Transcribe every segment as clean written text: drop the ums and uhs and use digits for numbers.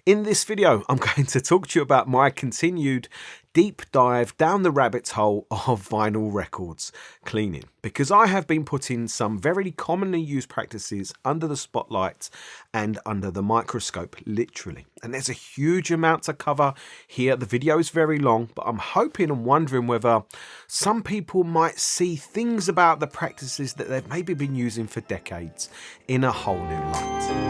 In this video, I'm going to talk to you about my continued deep dive down the rabbit hole of vinyl records cleaning, because I have been putting some very commonly used practices under the spotlight and under the microscope, literally. And there's a huge amount to cover here. The video is very long, but I'm hoping and wondering whether some people might see things about the practices that they've maybe been using for decades in a whole new light.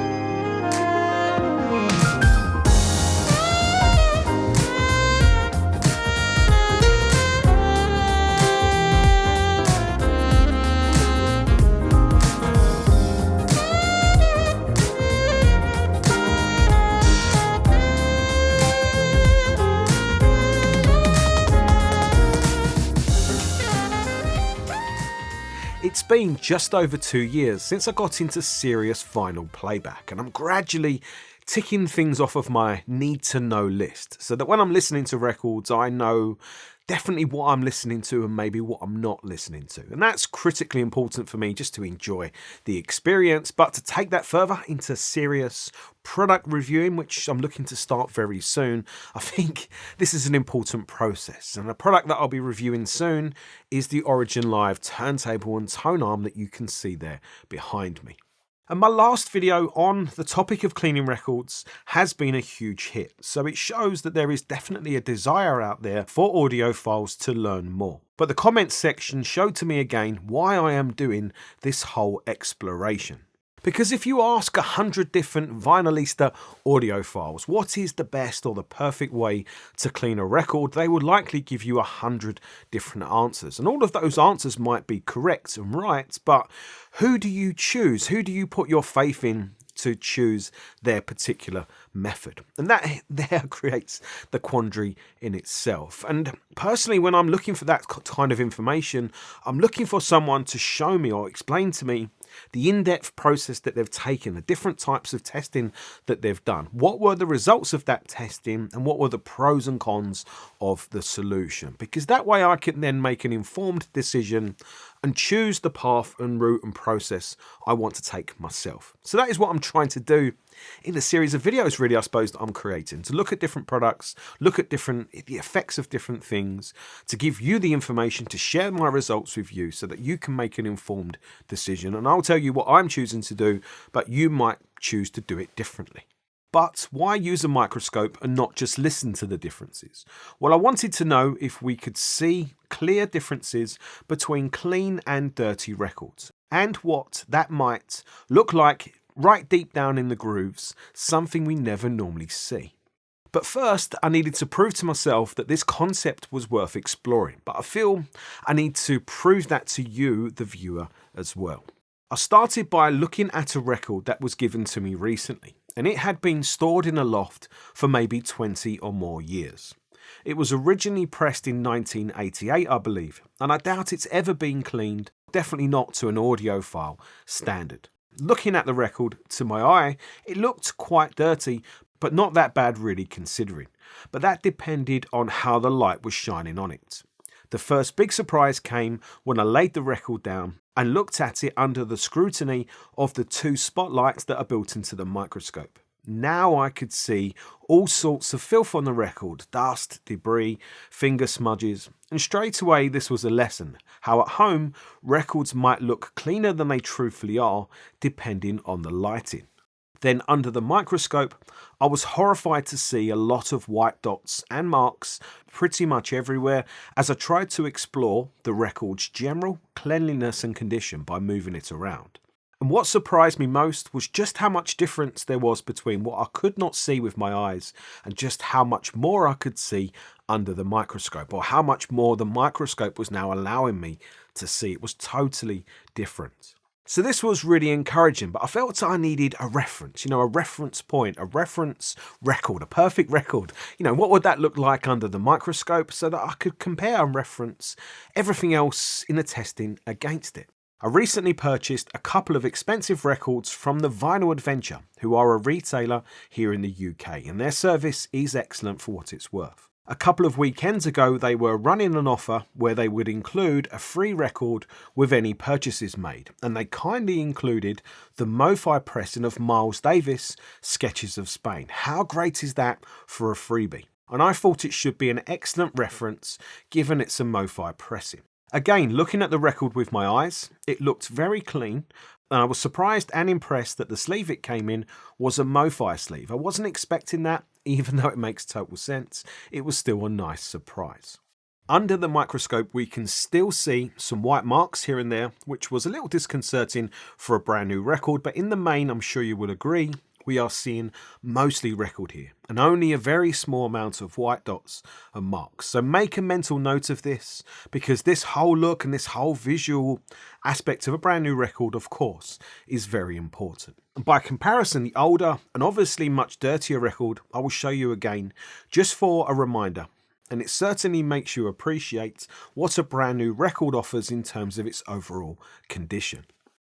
It's been just over 2 years since I got into serious vinyl playback, and I'm gradually ticking things off of my need to know list so that when I'm listening to records, I know definitely what I'm listening to and maybe what I'm not listening to. And that's critically important for me, just to enjoy the experience, but to take that further into serious product reviewing, which I'm looking to start very soon. I think this is an important process, and the product that I'll be reviewing soon is the Origin Live turntable and tone arm that you can see there behind me. And my last video on the topic of cleaning records has been a huge hit, so it shows that there is definitely a desire out there for audiophiles to learn more. But the comments section showed to me again why I am doing this whole exploration. Because if you ask 100 different vinylista audiophiles what is the best or the perfect way to clean a record, they would likely give you 100 different answers. And all of those answers might be correct and right, but who do you choose? Who do you put your faith in to choose their particular method? And that there creates the quandary in itself. And personally, when I'm looking for that kind of information, I'm looking for someone to show me or explain to me the in-depth process that they've taken, the different types of testing that they've done. What were the results of that testing and what were the pros and cons of the solution? Because that way I can then make an informed decision and choose the path and route and process I want to take myself. So that is what I'm trying to do in a series of videos, really, I suppose, that I'm creating, to look at different products, look at the effects of different things, to give you the information, to share my results with you so that you can make an informed decision. And I'll tell you what I'm choosing to do, but you might choose to do it differently. But why use a microscope and not just listen to the differences? Well, I wanted to know if we could see clear differences between clean and dirty records, and what that might look like right deep down in the grooves, something we never normally see. But first, I needed to prove to myself that this concept was worth exploring, but I feel I need to prove that to you, the viewer, as well. I started by looking at a record that was given to me recently, and it had been stored in a loft for maybe 20 or more years. It was originally pressed in 1988, I believe, and I doubt it's ever been cleaned, definitely not to an audiophile standard. Looking at the record, to my eye, it looked quite dirty, but not that bad really considering. But that depended on how the light was shining on it. The first big surprise came when I laid the record down and looked at it under the scrutiny of the 2 spotlights that are built into the microscope. Now I could see all sorts of filth on the record, dust, debris, finger smudges, and straight away this was a lesson, how at home records might look cleaner than they truthfully are, depending on the lighting. Then under the microscope, I was horrified to see a lot of white dots and marks pretty much everywhere as I tried to explore the record's general cleanliness and condition by moving it around. And what surprised me most was just how much difference there was between what I could not see with my eyes and just how much more I could see under the microscope, or how much more the microscope was now allowing me to see. It was totally different. So this was really encouraging, but I felt I needed a reference, a reference point, a reference record, a perfect record. What would that look like under the microscope so that I could compare and reference everything else in the testing against it. I recently purchased a couple of expensive records from the Vinyl Adventure, who are a retailer here in the UK, and their service is excellent for what it's worth. A couple of weekends ago, they were running an offer where they would include a free record with any purchases made, and they kindly included the MoFi pressing of Miles Davis' Sketches of Spain. How great is that for a freebie? And I thought it should be an excellent reference given it's a MoFi pressing. Again, looking at the record with my eyes, it looked very clean, and I was surprised and impressed that the sleeve it came in was a MoFi sleeve. I wasn't expecting that, even though it makes total sense. It was still a nice surprise. Under the microscope, we can still see some white marks here and there, which was a little disconcerting for a brand new record, but in the main, I'm sure you will agree, we are seeing mostly record here, and only a very small amount of white dots and marks. So make a mental note of this, because this whole look and this whole visual aspect of a brand new record, of course, is very important. And by comparison, the older and obviously much dirtier record, I will show you again, just for a reminder. And it certainly makes you appreciate what a brand new record offers in terms of its overall condition.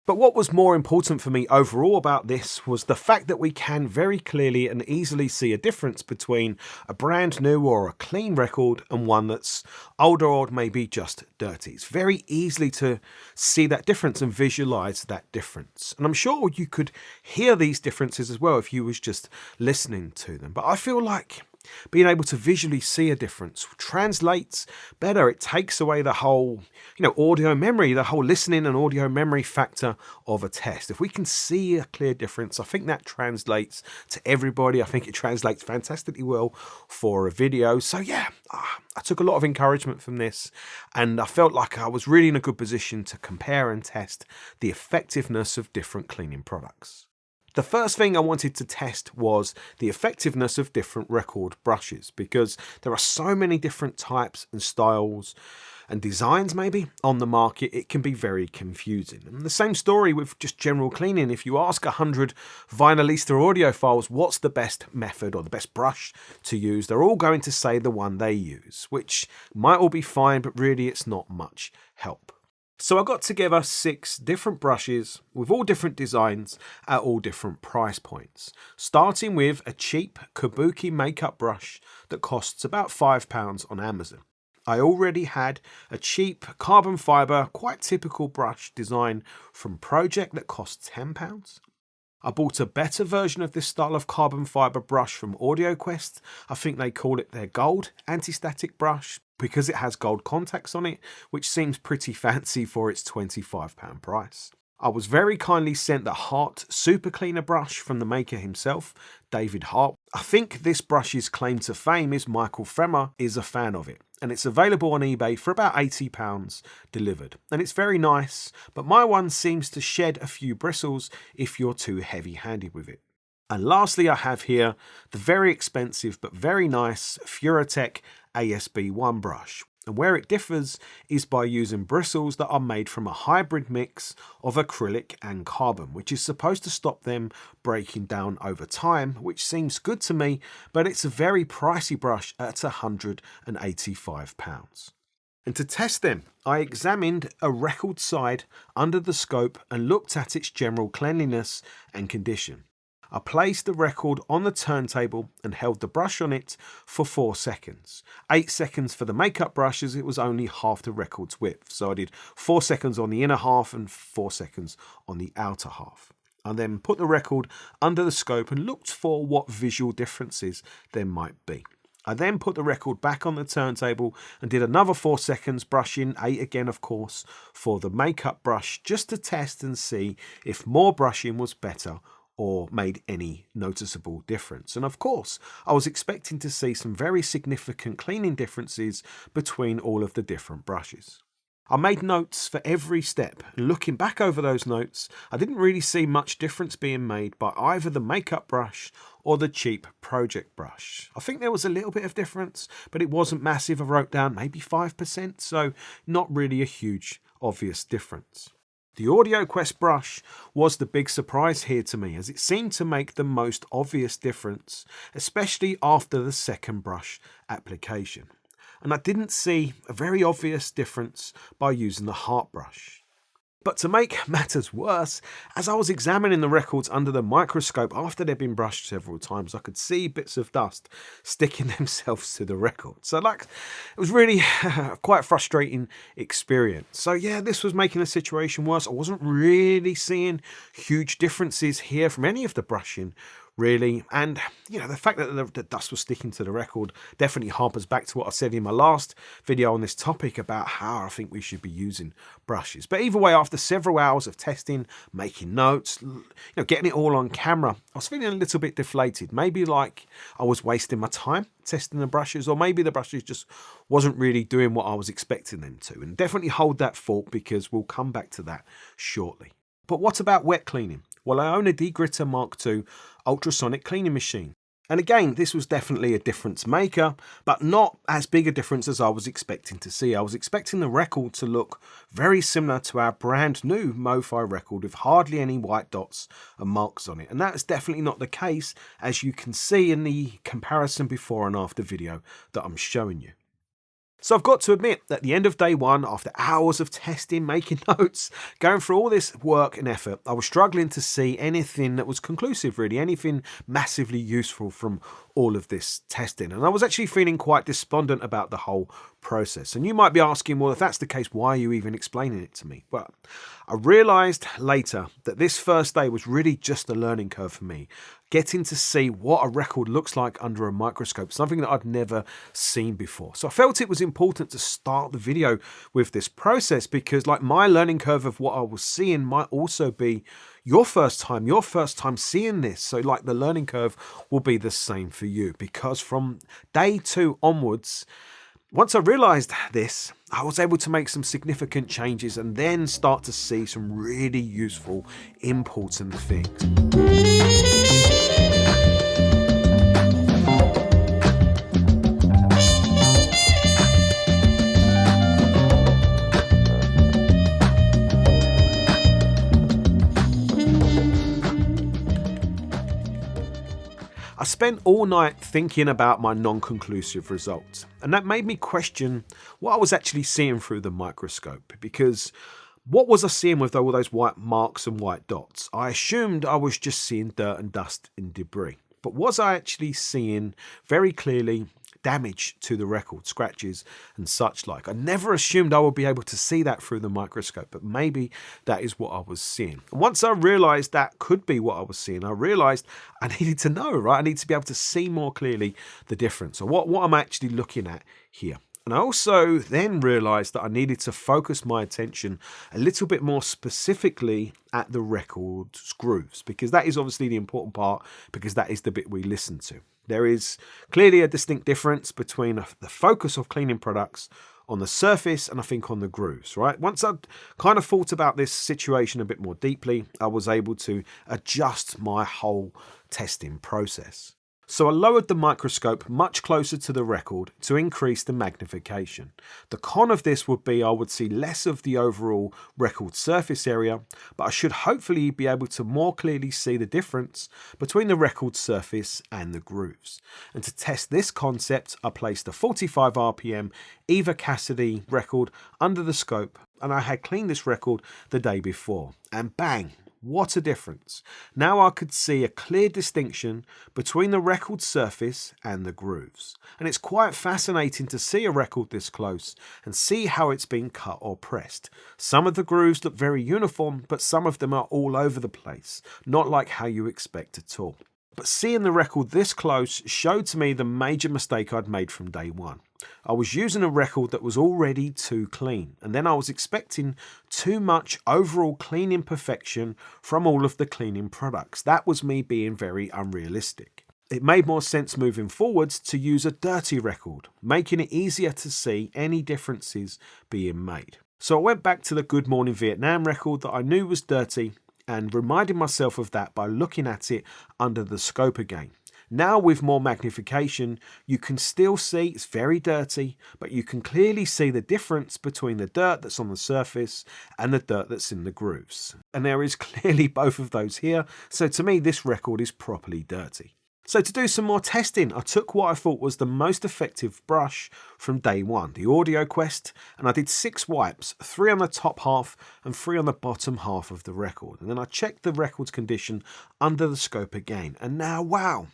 But what was more important for me overall about this was the fact that we can very clearly and easily see a difference between a brand new or a clean record and one that's older or maybe just dirty. It's very easily to see that difference and visualize that difference. And I'm sure you could hear these differences as well if you was just listening to them. But I feel like being able to visually see a difference translates better. It takes away the whole, audio memory, the whole listening and audio memory factor of a test. If we can see a clear difference, I think that translates to everybody. I think it translates fantastically well for a video. So yeah, I took a lot of encouragement from this, and I felt like I was really in a good position to compare and test the effectiveness of different cleaning products. The first thing I wanted to test was the effectiveness of different record brushes, because there are so many different types and styles and designs maybe on the market, it can be very confusing. And the same story with just general cleaning. If you ask 100 vinylista audiophiles what's the best method or the best brush to use, they're all going to say the one they use, which might all be fine, but really it's not much help. So I got together 6 different brushes with all different designs at all different price points, starting with a cheap kabuki makeup brush that costs about £5 on Amazon. I already had a cheap carbon fibre, quite typical brush design from Project that costs £10. I bought a better version of this style of carbon fibre brush from AudioQuest. I think they call it their gold anti-static brush because it has gold contacts on it, which seems pretty fancy for its £25 price. I was very kindly sent the Hart Super Cleaner brush from the maker himself, David Hart. I think this brush's claim to fame is Michael Fremer is a fan of it, and it's available on eBay for about £80 delivered. And it's very nice, but my one seems to shed a few bristles if you're too heavy-handed with it. And lastly, I have here the very expensive but very nice Furatech ASB1 brush. And where it differs is by using bristles that are made from a hybrid mix of acrylic and carbon, which is supposed to stop them breaking down over time, which seems good to me, but it's a very pricey brush at £185. And to test them, I examined a record side under the scope and looked at its general cleanliness and condition. I placed the record on the turntable and held the brush on it for 4 seconds. 8 seconds for the makeup brush, as it was only half the record's width. So I did 4 seconds on the inner half and 4 seconds on the outer half. I then put the record under the scope and looked for what visual differences there might be. I then put the record back on the turntable and did another 4 seconds, brushing 8 again, of course, for the makeup brush, just to test and see if more brushing was better or made any noticeable difference. And of course, I was expecting to see some very significant cleaning differences between all of the different brushes. I made notes for every step, and looking back over those notes, I didn't really see much difference being made by either the makeup brush or the cheap Project brush. I think there was a little bit of difference, but it wasn't massive. I wrote down maybe 5%, so not really a huge obvious difference. The AudioQuest brush was the big surprise here to me, as it seemed to make the most obvious difference, especially after the second brush application. And I didn't see a very obvious difference by using the Hart brush. But to make matters worse, as I was examining the records under the microscope after they'd been brushed several times, I could see bits of dust sticking themselves to the record. So it was really quite a frustrating experience. So yeah, this was making the situation worse. I wasn't really seeing huge differences here from any of the brushing, really. And the fact that the dust was sticking to the record definitely harpers back to what I said in my last video on this topic about how I think we should be using brushes. But either way, after several hours of testing, making notes, getting it all on camera, I was feeling a little bit deflated. Maybe like I was wasting my time testing the brushes, or maybe the brushes just wasn't really doing what I was expecting them to. And definitely hold that thought, because we'll come back to that shortly. But what about wet cleaning? Well, I own a Degritter Mark II ultrasonic cleaning machine. And again, this was definitely a difference maker, but not as big a difference as I was expecting to see. I was expecting the record to look very similar to our brand new MoFi record with hardly any white dots and marks on it. And that is definitely not the case, as you can see in the comparison before and after video that I'm showing you. So I've got to admit, at the end of day one, after hours of testing, making notes, going through all this work and effort, I was struggling to see anything that was conclusive, really, anything massively useful from all of this testing. And I was actually feeling quite despondent about the whole process. And you might be asking, well, if that's the case, why are you even explaining it to me? Well, I realised later that this first day was really just a learning curve for me. Getting to see what a record looks like under a microscope, something that I'd never seen before. So I felt it was important to start the video with this process, because like my learning curve of what I was seeing might also be your first time seeing this. So like the learning curve will be the same for you, because from day 2 onwards, once I realised this, I was able to make some significant changes and then start to see some really useful, important things. I spent all night thinking about my non-conclusive results, and that made me question what I was actually seeing through the microscope, because what was I seeing with all those white marks and white dots? I assumed I was just seeing dirt and dust and debris, but was I actually seeing very clearly damage to the record, scratches and such like? I never assumed I would be able to see that through the microscope, but maybe that is what I was seeing. And once I realized that could be what I was seeing, I realized I needed to know, right? I need to be able to see more clearly the difference, or what I'm actually looking at here. And I also then realized that I needed to focus my attention a little bit more specifically at the record's grooves, because that is obviously the important part, because that is the bit we listen to. There is clearly a distinct difference between the focus of cleaning products on the surface and I think on the grooves, right? Once I'd kind of thought about this situation a bit more deeply, I was able to adjust my whole testing process. So I lowered the microscope much closer to the record to increase the magnification. The con of this would be I would see less of the overall record surface area, but I should hopefully be able to more clearly see the difference between the record surface and the grooves. And to test this concept, I placed a 45 RPM Eva Cassidy record under the scope, and I had cleaned this record the day before, and bang! What a difference. Now I could see a clear distinction between the record surface and the grooves. And it's quite fascinating to see a record this close and see how it's been cut or pressed. Some of the grooves look very uniform, but some of them are all over the place, not like how you expect at all. But seeing the record this close showed to me the major mistake I'd made from day one. I was using a record that was already too clean, and then I was expecting too much overall cleaning perfection from all of the cleaning products. That was me being very unrealistic. It made more sense moving forwards to use a dirty record, making it easier to see any differences being made. So I went back to the Good Morning Vietnam record that I knew was dirty, and reminding myself of that by looking at it under the scope again. Now with more magnification, you can still see it's very dirty, but you can clearly see the difference between the dirt that's on the surface and the dirt that's in the grooves. And there is clearly both of those here, so to me this record is properly dirty. So to do some more testing, I took what I thought was the most effective brush from day one, the AudioQuest, and I did 6 wipes, 3 on the top half and 3 on the bottom half of the record. And then I checked the record's condition under the scope again. And now, wow,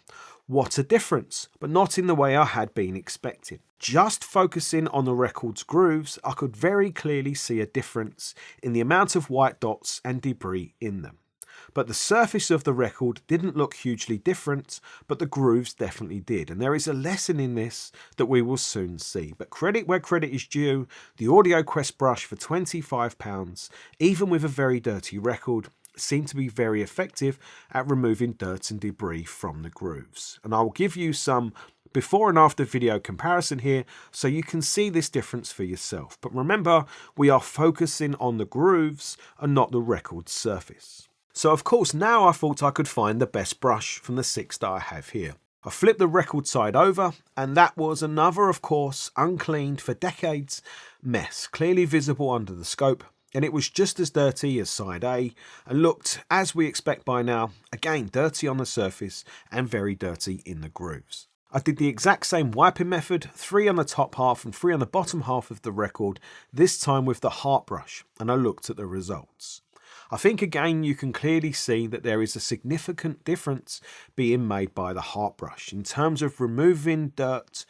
what a difference, but not in the way I had been expecting. Just focusing on the record's grooves, I could very clearly see a difference in the amount of white dots and debris in them. But the surface of the record didn't look hugely different, but the grooves definitely did. And there is a lesson in this that we will soon see. But credit where credit is due, the AudioQuest brush for £25, even with a very dirty record, seemed to be very effective at removing dirt and debris from the grooves. And I will give you some before and after video comparison here so you can see this difference for yourself. But remember, we are focusing on the grooves and not the record surface. So of course now I thought I could find the best brush from the 6 that I have here. I flipped the record side over and that was another, of course, uncleaned for decades mess, clearly visible under the scope, and it was just as dirty as side A and looked, as we expect by now, again dirty on the surface and very dirty in the grooves. I did the exact same wiping method, 3 on the top half and 3 on the bottom half of the record, this time with the heart brush, and I looked at the results. I think again you can clearly see that there is a significant difference being made by the heart brush in terms of removing dirt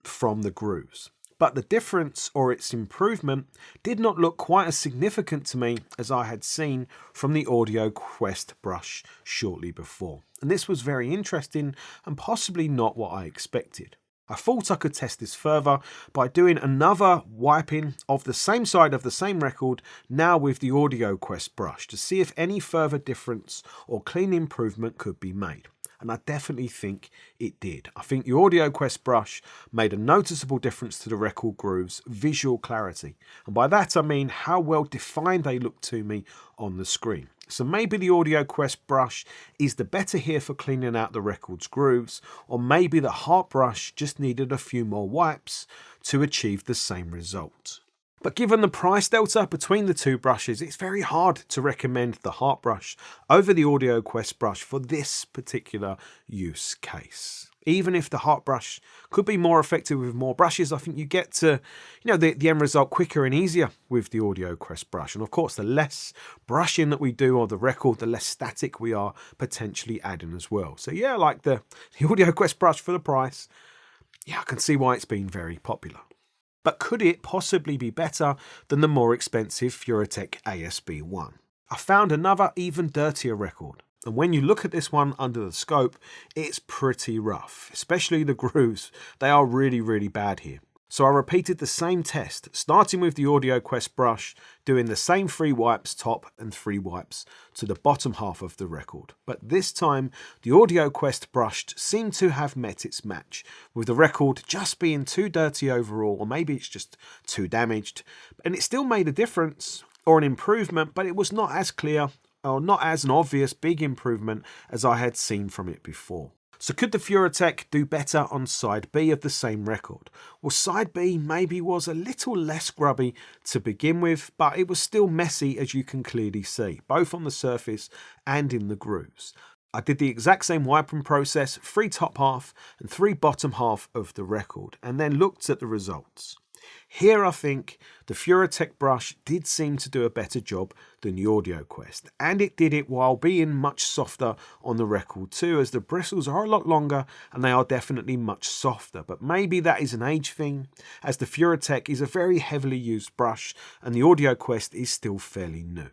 from the grooves. But the difference, or its improvement, did not look quite as significant to me as I had seen from the AudioQuest brush shortly before. And this was very interesting and possibly not what I expected. I thought I could test this further by doing another wiping of the same side of the same record, now with the AudioQuest brush, to see if any further difference or clean improvement could be made. And I definitely think it did. I think the AudioQuest brush made a noticeable difference to the record grooves' visual clarity. And by that I mean how well defined they look to me on the screen. So maybe the AudioQuest brush is the better here for cleaning out the record's grooves, or maybe the heart brush just needed a few more wipes to achieve the same result. But given the price delta between the two brushes, it's very hard to recommend the heart brush over the AudioQuest brush for this particular use case. Even if the heart brush could be more effective with more brushes, I think you get to the end result quicker and easier with the AudioQuest brush. And of course, the less brushing that we do on the record, the less static we are potentially adding as well. So yeah, I like the AudioQuest brush for the price. Yeah, I can see why it's been very popular. But could it possibly be better than the more expensive Furatech ASB1? I found another even dirtier record. And when you look at this one under the scope, it's pretty rough, especially the grooves. They are really, really bad here. So I repeated the same test, starting with the AudioQuest brush, doing the same 3 wipes top and 3 wipes to the bottom half of the record. But this time, the AudioQuest brush seemed to have met its match, with the record just being too dirty overall, or maybe it's just too damaged. And it still made a difference, or an improvement, but it was not as clear, or not as an obvious big improvement as I had seen from it before. So could the Furatech do better on side B of the same record? Well, side B maybe was a little less grubby to begin with, but it was still messy, as you can clearly see, both on the surface and in the grooves. I did the exact same wiping process, 3 top half and 3 bottom half of the record, and then looked at the results. Here I think the Furatech brush did seem to do a better job than the AudioQuest, and it did it while being much softer on the record too, as the bristles are a lot longer and they are definitely much softer. But maybe that is an age thing, as the Furatech is a very heavily used brush and the AudioQuest is still fairly new.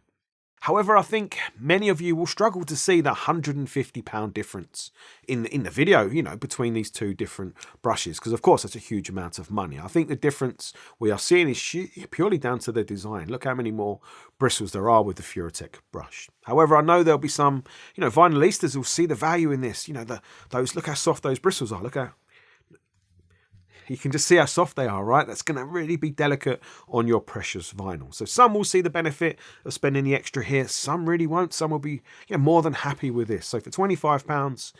However, I think many of you will struggle to see the £150 difference in the video, between these two different brushes, because of course that's a huge amount of money. I think the difference we are seeing is purely down to the design. Look how many more bristles there are with the Furatech brush. However, I know there'll be some, vinylistas who'll see the value in this. Look how soft those bristles are. You can just see how soft they are, right? That's going to really be delicate on your precious vinyl. So some will see the benefit of spending the extra here. Some really won't. Some will be more than happy with this. So for £25,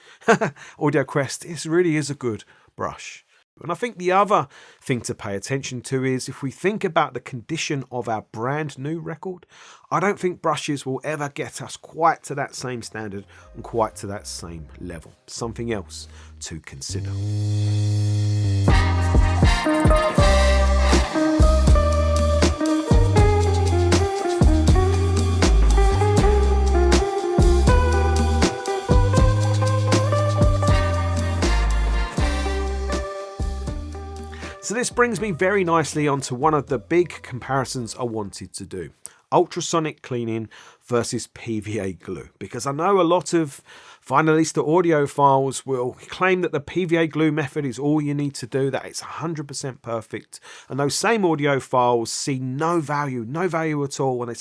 AudioQuest, this really is a good brush. And I think the other thing to pay attention to is if we think about the condition of our brand new record, I don't think brushes will ever get us quite to that same standard and quite to that same level. Something else to consider. So this brings me very nicely onto one of the big comparisons I wanted to do. Ultrasonic cleaning versus PVA glue. Because I know a lot of finalista audiophiles will claim that the PVA glue method is all you need to do, that it's 100% perfect. And those same audiophiles see no value at all, and they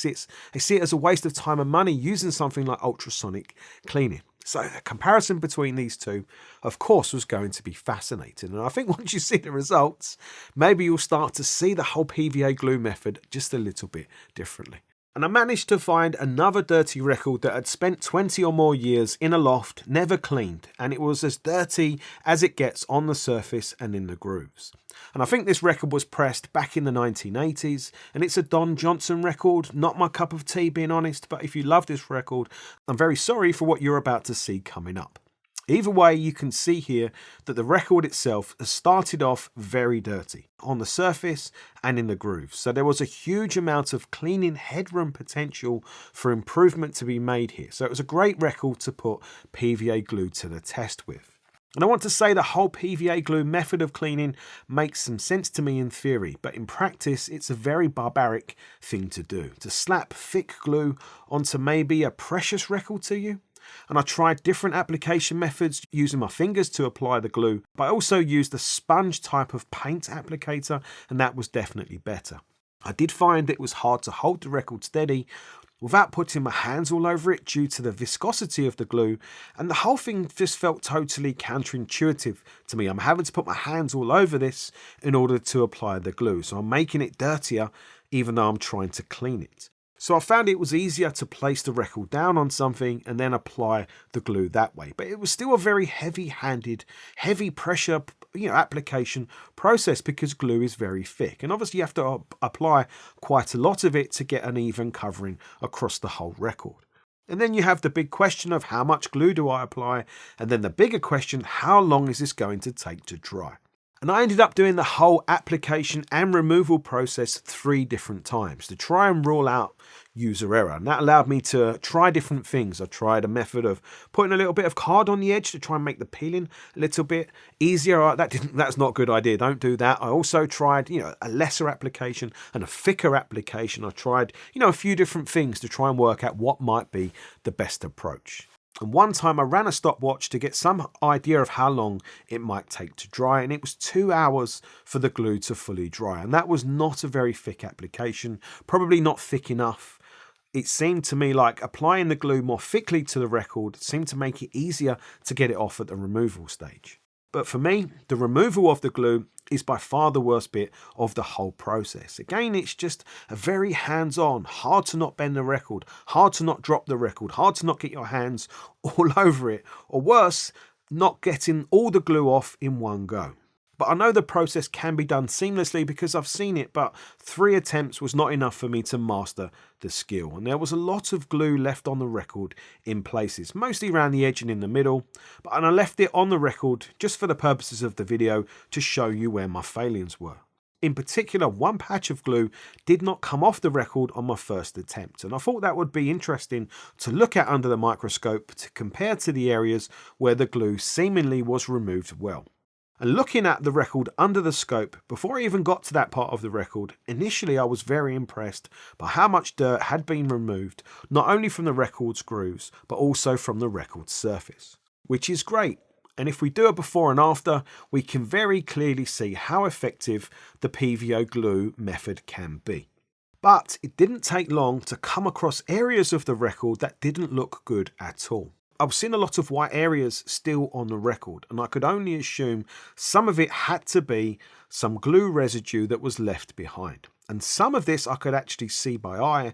see it as a waste of time and money using something like ultrasonic cleaning. So the comparison between these two, of course, was going to be fascinating. And I think once you see the results, maybe you'll start to see the whole PVA glue method just a little bit differently. And I managed to find another dirty record that had spent 20 or more years in a loft, never cleaned, and it was as dirty as it gets on the surface and in the grooves. And I think this record was pressed back in the 1980s, and it's a Don Johnson record, not my cup of tea being honest, but if you love this record, I'm very sorry for what you're about to see coming up. Either way, you can see here that the record itself has started off very dirty on the surface and in the grooves. So there was a huge amount of cleaning headroom potential for improvement to be made here. So it was a great record to put PVA glue to the test with. And I want to say the whole PVA glue method of cleaning makes some sense to me in theory, but in practice it's a very barbaric thing to do. To slap thick glue onto maybe a precious record to you. And I tried different application methods using my fingers to apply the glue, but I also used the sponge type of paint applicator, and that was definitely better. I did find it was hard to hold the record steady without putting my hands all over it due to the viscosity of the glue, and the whole thing just felt totally counterintuitive to me. I'm having to put my hands all over this in order to apply the glue, so I'm making it dirtier even though I'm trying to clean it. So I found it was easier to place the record down on something and then apply the glue that way. But it was still a very heavy-handed, heavy pressure application process because glue is very thick. And obviously you have to apply quite a lot of it to get an even covering across the whole record. And then you have the big question of how much glue do I apply? And then the bigger question, how long is this going to take to dry? And I ended up doing the whole application and removal process 3 different times to try and rule out user error. And that allowed me to try different things. I tried a method of putting a little bit of card on the edge to try and make the peeling a little bit easier. That's not a good idea. Don't do that. I also tried, a lesser application and a thicker application. I tried, a few different things to try and work out what might be the best approach. And one time I ran a stopwatch to get some idea of how long it might take to dry, and it was 2 hours for the glue to fully dry. And that was not a very thick application, probably not thick enough. It seemed to me like applying the glue more thickly to the record seemed to make it easier to get it off at the removal stage. But for me, the removal of the glue is by far the worst bit of the whole process. Again, it's just a very hands-on, hard to not bend the record, hard to not drop the record, hard to not get your hands all over it, or worse, not getting all the glue off in one go. But I know the process can be done seamlessly because I've seen it, but 3 attempts was not enough for me to master the skill. And there was a lot of glue left on the record in places, mostly around the edge and in the middle. And I left it on the record just for the purposes of the video to show you where my failings were. In particular, one patch of glue did not come off the record on my first attempt, and I thought that would be interesting to look at under the microscope to compare to the areas where the glue seemingly was removed well. And looking at the record under the scope, before I even got to that part of the record, initially I was very impressed by how much dirt had been removed, not only from the record's grooves, but also from the record's surface. Which is great, and if we do a before and after, we can very clearly see how effective the PVA glue method can be. But it didn't take long to come across areas of the record that didn't look good at all. I was seeing a lot of white areas still on the record, and I could only assume some of it had to be some glue residue that was left behind. And some of this I could actually see by eye,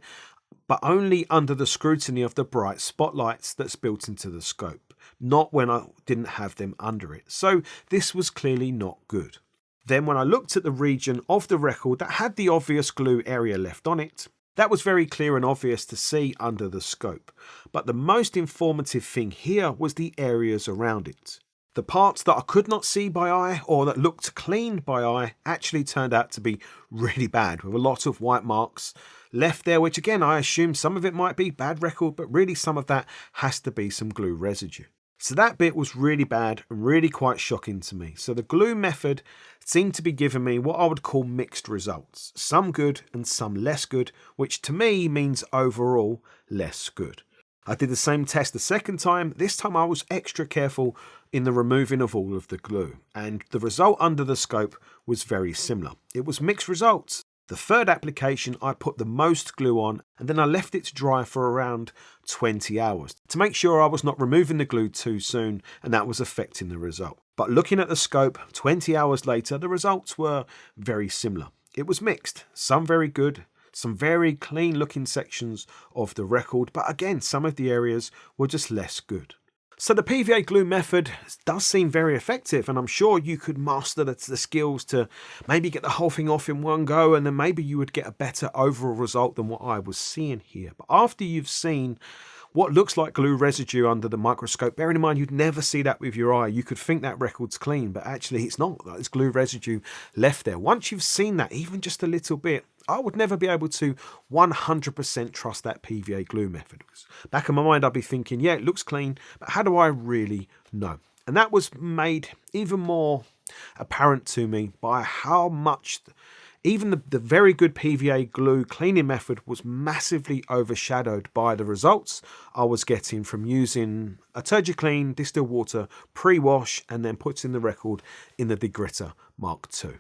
but only under the scrutiny of the bright spotlights that's built into the scope, not when I didn't have them under it. So this was clearly not good. Then when I looked at the region of the record that had the obvious glue area left on it, that was very clear and obvious to see under the scope. But the most informative thing here was the areas around it. The parts that I could not see by eye or that looked clean by eye actually turned out to be really bad, with a lot of white marks left there, which again I assume some of it might be bad record, but really some of that has to be some glue residue. So that bit was really bad and really quite shocking to me. So the glue method seemed to be giving me what I would call mixed results. Some good and some less good, which to me means overall less good. I did the same test the second time. This time I was extra careful in the removing of all of the glue. And the result under the scope was very similar. It was mixed results. The third application, I put the most glue on and then I left it to dry for around 20 hours to make sure I was not removing the glue too soon and that was affecting the result. But looking at the scope 20 hours later, the results were very similar. It was mixed, some very good, some very clean looking sections of the record, but again, some of the areas were just less good. So the PVA glue method does seem very effective, and I'm sure you could master the skills to maybe get the whole thing off in one go, and then maybe you would get a better overall result than what I was seeing here. But after you've seen what looks like glue residue under the microscope, bearing in mind you'd never see that with your eye, you could think that record's clean, but actually it's not. There's glue residue left there. Once you've seen that, even just a little bit, I would never be able to 100% trust that PVA glue method. Back in my mind, I'd be thinking, yeah, it looks clean, but how do I really know? And that was made even more apparent to me by how much even the very good PVA glue cleaning method was massively overshadowed by the results I was getting from using a Turgiclean distilled water pre-wash and then putting the record in the Degritter Mark II.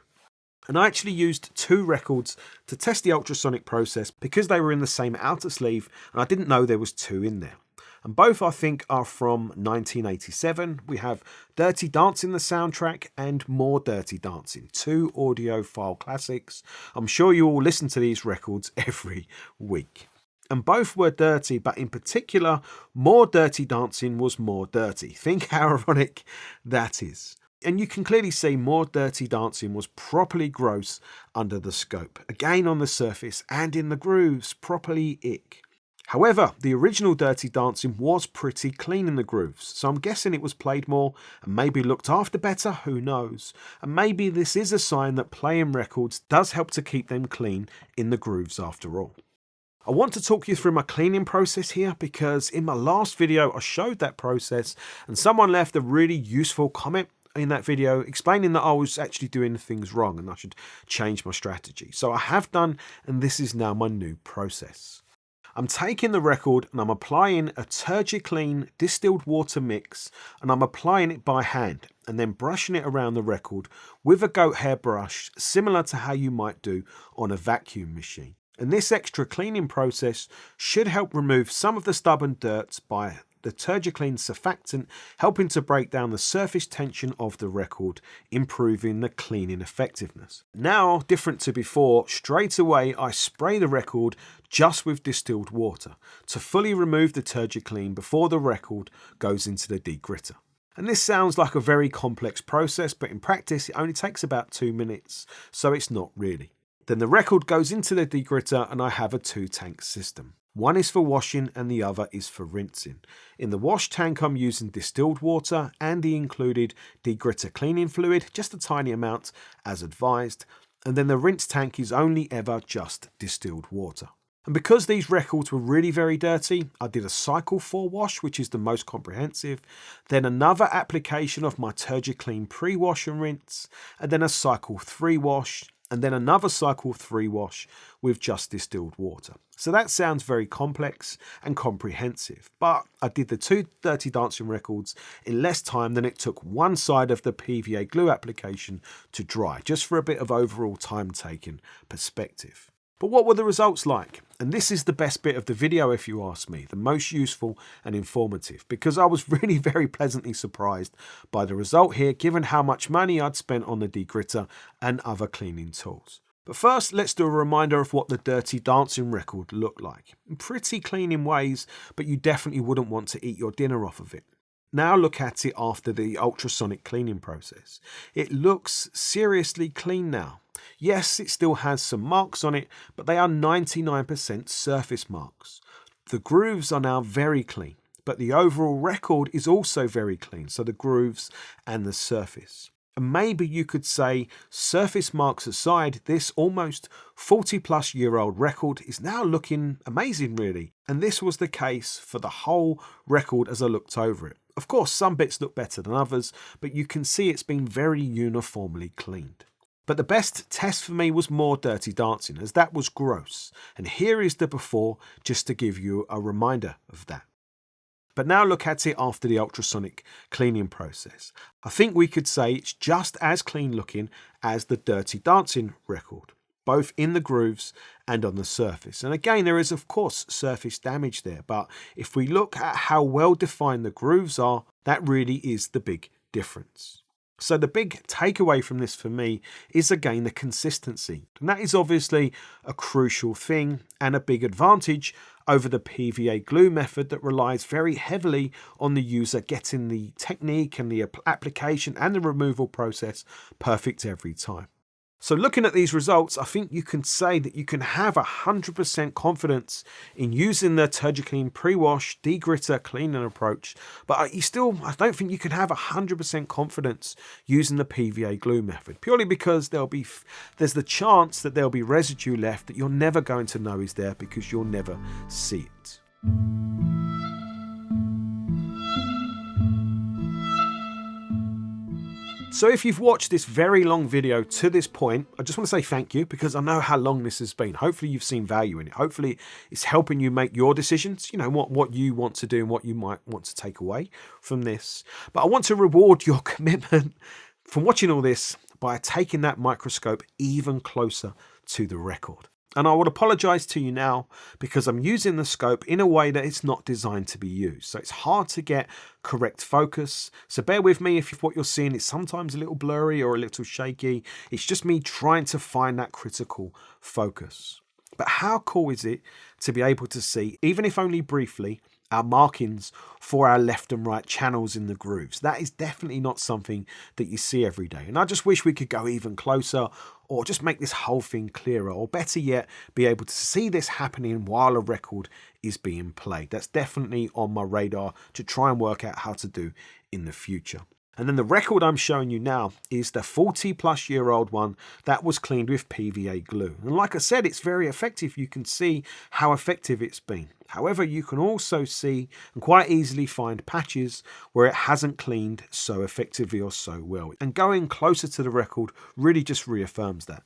And I actually used two records to test the ultrasonic process because they were in the same outer sleeve and I didn't know there was two in there. And both I think are from 1987. We have Dirty Dancing the soundtrack and More Dirty Dancing, two audiophile classics. I'm sure you all listen to these records every week. And both were dirty, but in particular, More Dirty Dancing was more dirty. Think how ironic that is. And you can clearly see More Dirty Dancing was properly gross under the scope. Again on the surface and in the grooves, properly ick. However, the original Dirty Dancing was pretty clean in the grooves, so I'm guessing it was played more and maybe looked after better, who knows. And maybe this is a sign that playing records does help to keep them clean in the grooves after all. I want to talk you through my cleaning process here because in my last video I showed that process and someone left a really useful comment in that video explaining that I was actually doing things wrong and I should change my strategy. So I have done, and this is now my new process. I'm taking the record and I'm applying a Turgiclean distilled water mix and I'm applying it by hand and then brushing it around the record with a goat hair brush similar to how you might do on a vacuum machine. And this extra cleaning process should help remove some of the stubborn dirt by the Turgiclean surfactant, helping to break down the surface tension of the record, improving the cleaning effectiveness. Now, different to before, straight away I spray the record just with distilled water to fully remove the Turgiclean before the record goes into the Degritter. And this sounds like a very complex process, but in practice it only takes about 2 minutes, so it's not really. Then the record goes into the Degritter and I have a 2-tank system. One is for washing and the other is for rinsing. In the wash tank I'm using distilled water and the included Degritter cleaning fluid, just a tiny amount as advised, and then the rinse tank is only ever just distilled water. And because these records were really very dirty, I did a cycle 4 wash, which is the most comprehensive, then another application of my Turgiclean pre-wash and rinse, and then a cycle 3 wash, and then another cycle 3 wash with just distilled water. So that sounds very complex and comprehensive, but I did the 2 Dirty Dancing records in less time than it took one side of the PVA glue application to dry, just for a bit of overall time-taking perspective. But what were the results like? And this is the best bit of the video if you ask me, the most useful and informative, because I was really very pleasantly surprised by the result here given how much money I'd spent on the Degritter and other cleaning tools. But first, let's do a reminder of what the Dirty Dancing record looked like. Pretty clean in ways, but you definitely wouldn't want to eat your dinner off of it. Now look at it after the ultrasonic cleaning process. It looks seriously clean now. Yes, it still has some marks on it, but they are 99% surface marks. The grooves are now very clean, but the overall record is also very clean, so the grooves and the surface. And maybe you could say, surface marks aside, this almost 40-plus-year-old record is now looking amazing, really. And this was the case for the whole record as I looked over it. Of course, some bits look better than others, but you can see it's been very uniformly cleaned. But the best test for me was more Dirty Dancing, as that was gross. And here is the before, just to give you a reminder of that. But now look at it after the ultrasonic cleaning process. I think we could say it's just as clean looking as the Dirty Dancing record, both in the grooves and on the surface. And again, there is of course surface damage there, but if we look at how well defined the grooves are, that really is the big difference. So the big takeaway from this for me is again the consistency. And that is obviously a crucial thing and a big advantage over the PVA glue method that relies very heavily on the user getting the technique and the application and the removal process perfect every time. So looking at these results, I think you can say that you can have 100% confidence in using the Turgiclean pre-wash Degritter cleaning approach, but I don't think you can have 100% confidence using the PVA glue method, purely because there's the chance that there'll be residue left that you're never going to know is there because you'll never see it. So if you've watched this very long video to this point, I just want to say thank you, because I know how long this has been. Hopefully you've seen value in it. Hopefully it's helping you make your decisions, you know, what you want to do and what you might want to take away from this. But I want to reward your commitment from watching all this by taking that microscope even closer to the record. And I would apologize to you now because I'm using the scope in a way that it's not designed to be used. So it's hard to get correct focus. So bear with me if what you're seeing is sometimes a little blurry or a little shaky. It's just me trying to find that critical focus. But how cool is it to be able to see, even if only briefly, our markings for our left and right channels in the grooves? That is definitely not something that you see every day. And I just wish we could go even closer, or just make this whole thing clearer, or better yet, be able to see this happening while a record is being played. That's definitely on my radar to try and work out how to do in the future. And then the record I'm showing you now is the 40-plus-year-old one that was cleaned with PVA glue. And like I said, it's very effective. You can see how effective it's been. However, you can also see and quite easily find patches where it hasn't cleaned so effectively or so well. And going closer to the record really just reaffirms that.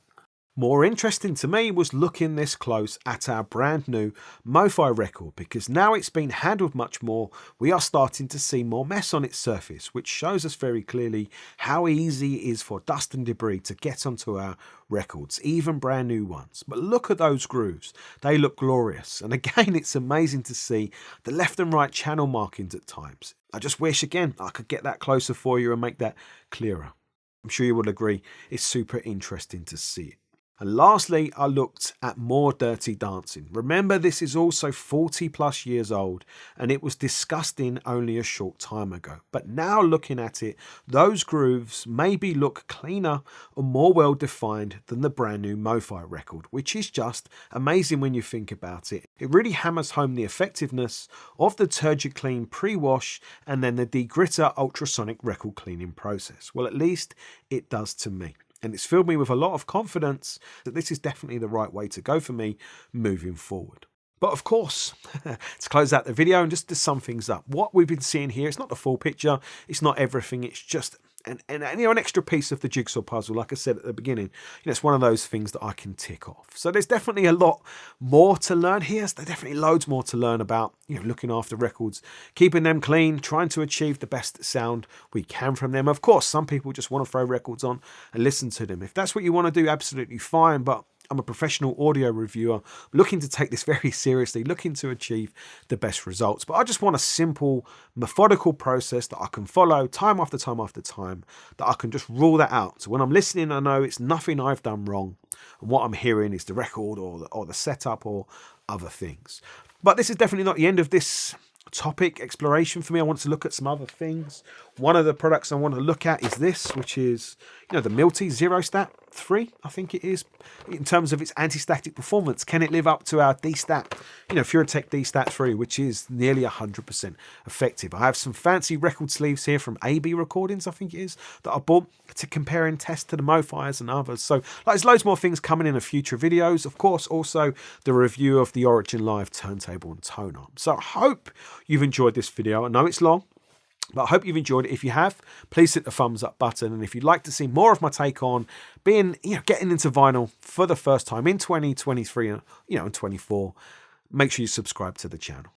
More interesting to me was looking this close at our brand new MoFi record, because now it's been handled much more, we are starting to see more mess on its surface, which shows us very clearly how easy it is for dust and debris to get onto our records, even brand new ones. But look at those grooves, they look glorious. And again, it's amazing to see the left and right channel markings at times. I just wish again I could get that closer for you and make that clearer. I'm sure you would agree, it's super interesting to see it. And lastly, I looked at more Dirty Dancing. Remember, this is also 40+ years old, and it was disgusting only a short time ago. But now looking at it, those grooves maybe look cleaner or more well defined than the brand new MoFi record, which is just amazing when you think about it. It really hammers home the effectiveness of the Turgiclean pre-wash and then the Degritter ultrasonic record cleaning process. Well, at least it does to me. And it's filled me with a lot of confidence that this is definitely the right way to go for me moving forward. But of course, to close out the video and just to sum things up, what we've been seeing here, it's not the full picture, it's not everything, it's just an extra piece of the jigsaw puzzle. Like I said at the beginning, it's one of those things that I can tick off. So there's definitely a lot more to learn here. There's definitely loads more to learn about, looking after records, keeping them clean, trying to achieve the best sound we can from them. Of course, some people just want to throw records on and listen to them. If that's what you want to do, absolutely fine. But I'm a professional audio reviewer looking to take this very seriously, looking to achieve the best results. But I just want a simple, methodical process that I can follow time after time after time, that I can just rule that out. So when I'm listening, I know it's nothing I've done wrong. And what I'm hearing is the record or the setup or other things. But this is definitely not the end of this topic exploration for me. I want to look at some other things. One of the products I want to look at is this, which is, the Milty Zero Stat 3, I think it is, in terms of its anti-static performance. Can it live up to our D-Stat, Furatech D-Stat 3, which is nearly 100% effective. I have some fancy record sleeves here from AB Recordings, I think it is, that I bought to compare and test to the Mofires and others. So there's loads more things coming in future videos. Of course, also the review of the Origin Live turntable and tone arm. So I hope you've enjoyed this video. I know it's long, but I hope you've enjoyed it. If you have, please hit the thumbs up button. And if you'd like to see more of my take on getting into vinyl for the first time in 2023, and 24, make sure you subscribe to the channel.